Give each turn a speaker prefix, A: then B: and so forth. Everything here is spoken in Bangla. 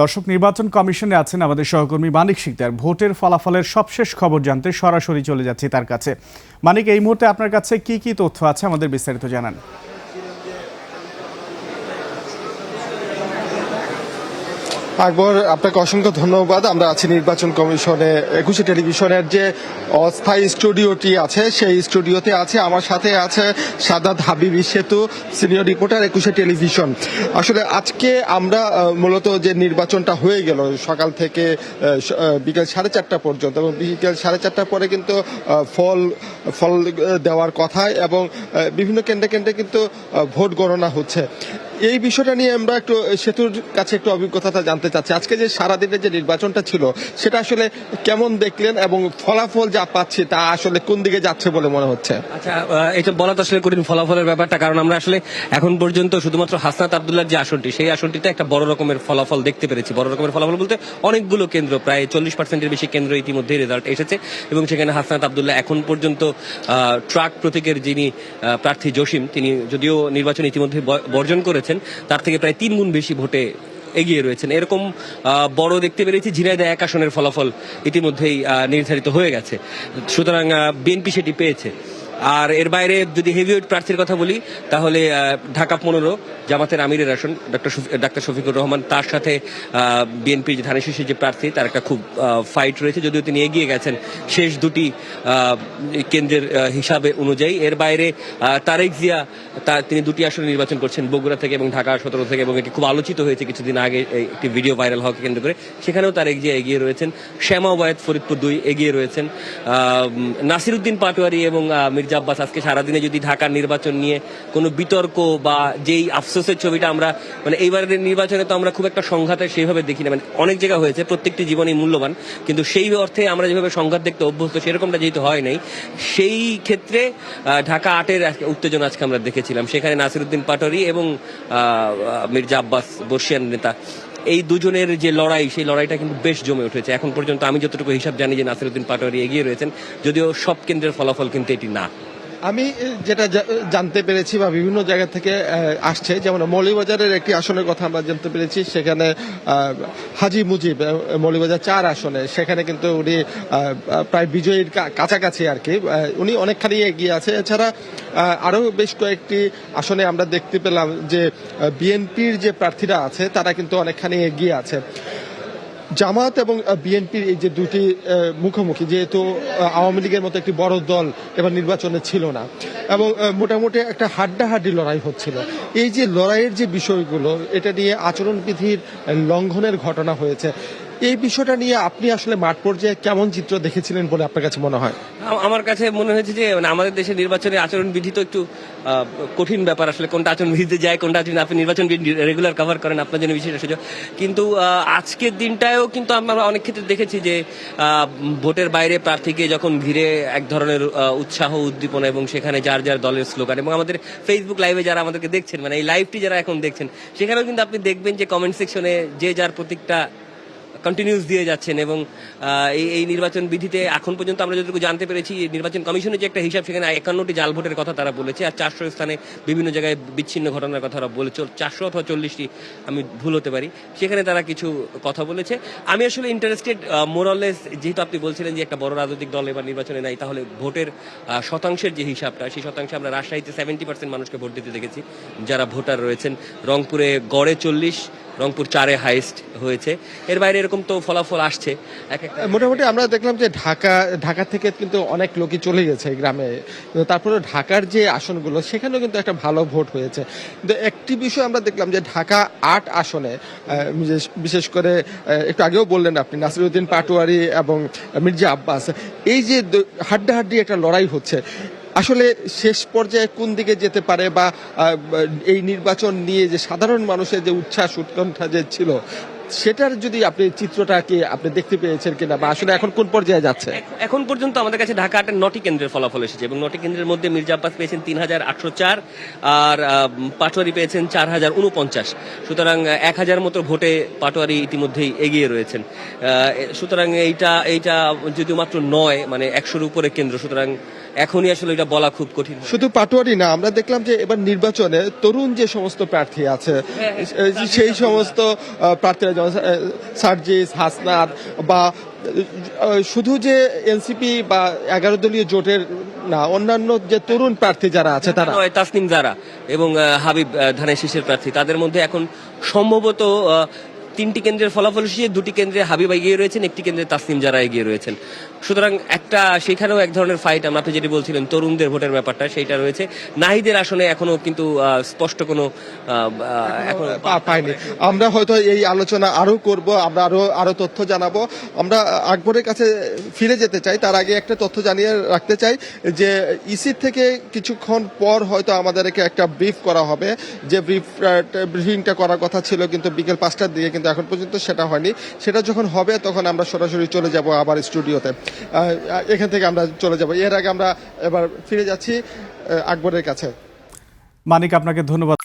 A: দর্শক, নির্বাচন কমিশনে আছেন আমাদের সহকর্মী মানিক শিকদার। ভোটের ফলাফলের সবশেষ খবর জানতে সরাসরি চলে যাচ্ছি তার কাছে। মানিক, এই মুহূর্তে আপনার কাছে কি কি তথ্য আছে আমাদের বিস্তারিত জানান।
B: আকবর, আপনাকে অসংখ্য ধন্যবাদ। আমরা আছি নির্বাচন কমিশনে 21 টেলিভিশনের যে অস্থায়ী স্টুডিওটি আছে সেই স্টুডিওতে আছে। আমার সাথে আছে সাদাত হাবিবি সেতু, সিনিয়র রিপোর্টার 21 টেলিভিশন। আসলে আজকে আমরা মূলত যে নির্বাচনটা হয়ে গেল সকাল থেকে বিকেল 4:30 পর্যন্ত, এবং বিকেল 4:30 পরে কিন্তু ফল দেওয়ার কথা, এবং বিভিন্ন কেন্দ্রে কেন্দ্রে কিন্তু ভোট গণনা হচ্ছে। এই বিষয়টা নিয়ে আমরা একটু সেতুর কাছে একটু অভিজ্ঞতাটা জানতে চাচ্ছি। আজকে যে সারাদিনের যে নির্বাচনটা ছিল সেটা আসলে কেমন দেখলেন, এবং ফলাফল যা পাচ্ছি তা আসলে কোন দিকে যাচ্ছে বলে মনে হচ্ছে?
C: আচ্ছা, এটা বলা তো আসলে কঠিন ফলাফলের ব্যাপারটা, কারণ আমরা আসলে এখন পর্যন্ত শুধুমাত্র হাসনাত আব্দুল্লাহর যে আসনটি, সেই আসনটিতে একটা বড় রকমের ফলাফল দেখতে পেরেছি। বড় রকমের ফলাফল বলতে অনেকগুলো কেন্দ্র, প্রায় 40%-এর বেশি কেন্দ্র ইতিমধ্যে রেজাল্ট এসেছে, এবং সেখানে হাসনাত আব্দুল্লাহ এখন পর্যন্ত ট্রাক প্রতীকের যিনি প্রার্থী জসিম, তিনি যদিও নির্বাচন ইতিমধ্যে বর্জন করেছেন, তার থেকে প্রায় 3 গুণ বেশি ভোটে এগিয়ে রয়েছেন। এরকম বড় দেখতে পেরেছি। ঝিনাইদহ 1 আসনের ফলাফল ইতিমধ্যেই নির্ধারিত হয়ে গেছে, সুতরাং বিএনপি সেটি পেয়েছে। আর এর বাইরে যদি হেভিওয়েট প্রার্থীর কথা বলি, তাহলে ঢাকা 15 জামাতের আমিরের আসন ডাক্তার শফিকুর রহমান, তার সাথে বিএনপির ধানের শীষের যে প্রার্থী, তার একটা খুব ফাইট রয়েছে, যদিও তিনি এগিয়ে গেছেন শেষ দুটি কেন্দ্রের হিসাবে অনুযায়ী। এর বাইরে তারেক জিয়া, তিনি 2টি আসনে নির্বাচন করছেন, বগুড়া থেকে এবং ঢাকা 17 থেকে, এবং এটি খুব আলোচিত হয়েছে কিছুদিন আগে, একটি ভিডিও ভাইরাল হওয়াকে কেন্দ্র করে। সেখানেও তারেক জিয়া এগিয়ে রয়েছেন। শ্যামা ওবায়েদ ফরিদপুর 2 এগিয়ে রয়েছেন। নাসিরউদ্দিন পাটোয়ারি এবং মির্জা আব্বাস। আজকে সারাদিনে যদি ঢাকার নির্বাচন নিয়ে কোনো বিতর্ক বা যেই আফসোসের ছবিটা আমরা, মানে এইবারের নির্বাচনে তো আমরা খুব একটা সংঘাতে সেইভাবে দেখি না, মানে অনেক জায়গা হয়েছে, প্রত্যেকটি জীবনই মূল্যবান, কিন্তু সেই অর্থে আমরা যেভাবে সংঘাত দেখতে অভ্যস্ত সেরকমটা যেহেতু হয় নাই, সেই ক্ষেত্রে ঢাকা 8-এর উত্তেজনা আজকে আমরা দেখেছিলাম। সেখানে নাসিরউদ্দিন পাটোয়ারি এবং মির্জা আব্বাস, বর্ষিয়ান নেতা, এই দুজনের যে লড়াই, সেই লড়াইটা কিন্তু বেশ জমে উঠেছে। এখন পর্যন্ত আমি যতটুকু হিসাব জানি যে নাসিরউদ্দিন পাটোয়ারি এগিয়ে রয়েছেন, যদিও সব কেন্দ্রের ফলাফল কিন্তু এটি না।
B: আমি যেটা জানতে পেরেছি বা বিভিন্ন জায়গা থেকে আসছে, যেমন মৌলভীবাজারের একটি আসনের কথা আমরা জানতে পেরেছি, সেখানে হাজি মুজিব মৌলভীবাজার 4 আসনে, সেখানে কিন্তু উনি প্রায় বিজয়ীর কাছাকাছি আর কি, উনি অনেকখানি এগিয়ে আছে। এছাড়া আরও বেশ কয়েকটি আসনে আমরা দেখতে পেলাম যে বিএনপির যে প্রার্থীরা আছে তারা কিন্তু অনেকখানি এগিয়ে আছে। জামাত এবং বিএনপির এই যে দুটি মুখোমুখি, যেহেতু আওয়ামী লীগের মতো একটি বড় দল এবার নির্বাচনে ছিল না, এবং মোটামুটি একটা হাড্ডাহাড্ডি লড়াই হচ্ছিল। এই যে লড়াইয়ের যে বিষয়গুলো, এটা নিয়ে আচরণবিধির লঙ্ঘনের ঘটনা হয়েছে, এই বিষয়টা নিয়ে আপনি আসলে মাঠ পর্যায়ে কেমন চিত্র দেখেছিলেন বলে আপনার কাছে মনে হয়?
C: আমার কাছে মনে হয়েছে যে আমাদের দেশের নির্বাচনে আচরণবিধি তো একটু কঠিন ব্যাপার, আসলে কোনটা আচরণবিধিতে যায় কোনটা আচরণ, আপনি নির্বাচন রেগুলার কভার করেন, আপনার জন্য বিশেষ সুযোগ। কিন্তু আজকের দিনটাও কিন্তু আমরা অনেক ক্ষেত্রে দেখেছি যে ভোটের বাইরে প্রার্থীকে যখন ঘিরে এক ধরনের উৎসাহ উদ্দীপনা, এবং সেখানে যার যার দলের স্লোগান, এবং আমাদের ফেসবুক লাইভে যারা আমাদেরকে দেখছেন, মানে এই লাইভটি যারা এখন দেখছেন, সেখানেও কিন্তু আপনি দেখবেন যে কমেন্ট সেকশনে যে যার প্রতীকটা কন্টিনিউস দিয়ে যাচ্ছেন। এবং এই নির্বাচন বিধিতে এখন পর্যন্ত আমরা যতটুকু জানতে পেরেছি, নির্বাচন কমিশনের যে একটা হিসাব, সেখানে 51টি জাল ভোটের কথা তারা বলেছে, আর 400 স্থানে বিভিন্ন জায়গায় বিচ্ছিন্ন ঘটনার কথা তারা বলেছে, 400 অথবা 40টি, আমি ভুল হতে পারি, সেখানে তারা কিছু কথা বলেছে। আমি আসলে ইন্টারেস্টেড মোরলেস, যেহেতু আপনি বলছিলেন যে একটা বড় রাজনৈতিক দল এবার নির্বাচনে নাই, তাহলে ভোটের শতাংশের যে হিসাবটা, সেই শতাংশে আমরা রাজশাহীতে 70% মানুষকে ভোট দিতে দেখেছি যারা ভোটার রয়েছেন, রংপুরে গড়ে 40, রংপুর 4-এ হাইস্ট হয়েছে। এর বাইরে এরকম তো ফলাফল আসছে।
B: মোটামুটি আমরা দেখলাম যে ঢাকা থেকে কিন্তু অনেক লোকই চলে গেছে গ্রামে, তারপরে ঢাকার যে আসনগুলো সেখানেও কিন্তু একটা ভালো ভোট হয়েছে। কিন্তু একটি বিষয় আমরা দেখলাম যে ঢাকা 8 আসনে, বিশেষ করে একটু আগেও বললেন আপনি, নাসিরউদ্দিন পাটোয়ারি এবং মির্জা আব্বাস, এই যে হাড্ডাহাড্ডি একটা লড়াই হচ্ছে, আসলে শেষ পর্যায়ে কোন দিকে যেতে পারে, বা এই নির্বাচন নিয়ে যে সাধারণ মানুষের যে উচ্ছ্বাস উৎকণ্ঠা যে ছিল, সেটার যদি আপনি চিত্রটা কি আপনি দেখতে পেয়েছেন কিনা, বা আসলে এখন কোন পর্যায়ে যাচ্ছে?
C: এখন পর্যন্ত আমাদের কাছে ঢাকা 8-এর 9টি কেন্দ্রের ফলাফল এসেছে, এবং 9টি কেন্দ্রের মধ্যে মির্জা আব্বাস পেয়েছেন 3804, আর পাটোয়ারি পেয়েছেন 4049। সুতরাং 1000 মতো ভোটে পাটোয়ারি ইতিমধ্যেই এগিয়ে রয়েছেন। সুতরাং এইটা যদিও মাত্র 9, মানে 100-র উপরে কেন্দ্র, সুতরাং এখনই আসলে এটা বলা খুব কঠিন।
B: শুধু পাটোয়ারি না, আমরা দেখলাম যে এবার নির্বাচনে তরুণ যে সমস্ত প্রার্থী আছে সেই সমস্ত প্রার্থীরা যেমন সার্জিস, হাসনাত বা শুধু যে এনসিপি বা 11 দলীয় জোটের না, অন্যান্য যে তরুণ প্রার্থী যারা আছে তারা
C: তাসনিম জারা এবং হাবিব ধানের শীষের প্রার্থী, তাদের মধ্যে এখন সম্ভবত 3টি কেন্দ্রের ফলাফল এসেছে, 2টি কেন্দ্রে হাবিব এগিয়ে রয়েছেন, 1টি কেন্দ্রে তাসনিম জারা এগিয়ে রয়েছেন। সুতরাং একটা সেখানেও এক ধরনের ফাইট, আমরা আপনি যেটি বলছিলেন তরুণদের ভোটের ব্যাপারটা, সেইটা রয়েছে। নাহিদের আসনে এখনো কিন্তু স্পষ্ট কোনো এখন
B: পাইনি। আমরা হয়তো এই আলোচনা আরো করব, আমরা আরো তথ্য জানাবো। আমরা আকবরের কাছে ফিরে যেতে চাই, তার আগে একটা তথ্য জানিয়ে রাখতে চাই যে ইসি থেকে কিছুক্ষণ পর হয়তো আমাদেরকে একটা ব্রিফ করা হবে, যে ব্রিফিংটা করার কথা ছিল কিন্তু বিকেল 5টার দিকে, কিন্তু এখন পর্যন্ত সেটা হয়নি। সেটা যখন হবে তখন আমরা সরাসরি চলে যাব আবার স্টুডিওতে, এখান থেকে আমরা চলে যাব। এর আগে আমরা এবার ফিরে যাচ্ছি আকবরের কাছে।
A: মানিক, আপনাকে ধন্যবাদ।